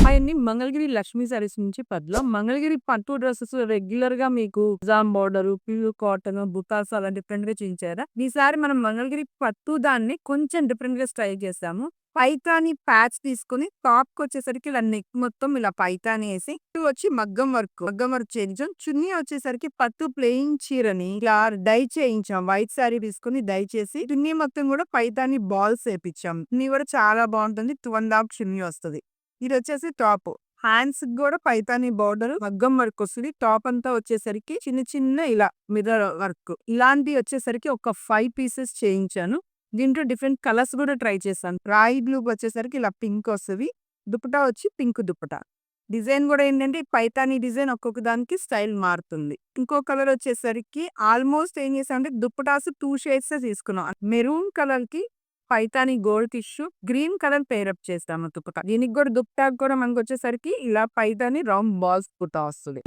అయన్నీ మంగళగిరి లక్ష్మీ సారీస్ నుంచి పద్దులో మంగళగిరి పట్టు డ్రెసెస్ రెగ్యులర్‌గా మీకు నిజాం బోర్డరు, ప్యూర్ కాటన్, బుటాస్ అలా డిఫరెంట్‌గా చేయించారా? ఈసారి మనం మంగళగిరి పట్టు దాన్ని కొంచెం డిఫరెంట్‌గా స్టైల్ చేసాము. పైతాని ప్యాచ్ తీసుకొని టాప్‌కొచ్చేసరికి ఇలా నెక్ మొత్తం ఇలా పైతాని ఏసి, చుట్టూ వచ్చి మగ్గం వర్క్ చేయించాం. చున్నీ వచ్చేసరికి పట్టు ప్లెయిన్ చీరని ఇలా డై చేయించాం. వైట్ సారీ తీసుకొని డై చేసి, చున్నీ మొత్తం కూడా పైతాని బాల్స్ ఏపిచ్చాం. చున్నీ కూడా చాలా బావుంటుంది. 2 1/2 చున్నీ వస్తది. ఇదొచ్చేసి టాపు. హ్యాండ్స్‌కి గూడా పైతాని బోర్డర్ మగ్గం వర్క్ వస్తది. టాప్ అంతా వచ్చేసరికి చిన్న చిన్న ఇలా మిర్రర్ వర్క్. ఇలాంటివి వచ్చేసరికి ఒక 5 పీసెస్ చేయించాను. దీంట్లో డిఫరెంట్ కలర్స్ గూడా ట్రై చేశాను. రాయి బ్లూకి వచ్చేసరికి ఇలా పింక్ వస్తది. దుపట్టా వచ్చి పింక్ దుపట్టా. డిజైన్ గూడా ఏంటంటే పైతాని డిజైన్ ఒక్కొక్క దానికి స్టైల్ మారుతుంది. ఇంకో కలర్ వచ్చేసరికి ఆల్మోస్ట్ ఏం చేసామంటే దుపటాస్ 2 షేడ్సే తీసుకున్నాం. మెరూన్ కలర్‌కి Paithani gold tissue, green colour pair up చేస్తాము దుపట్టా. దీనికి గూడా దుపట్టాకి కూడా మనకొచ్చేసరికి ఇలా పైతాని రౌండ్ బాల్స్ బుట్ట వస్తది.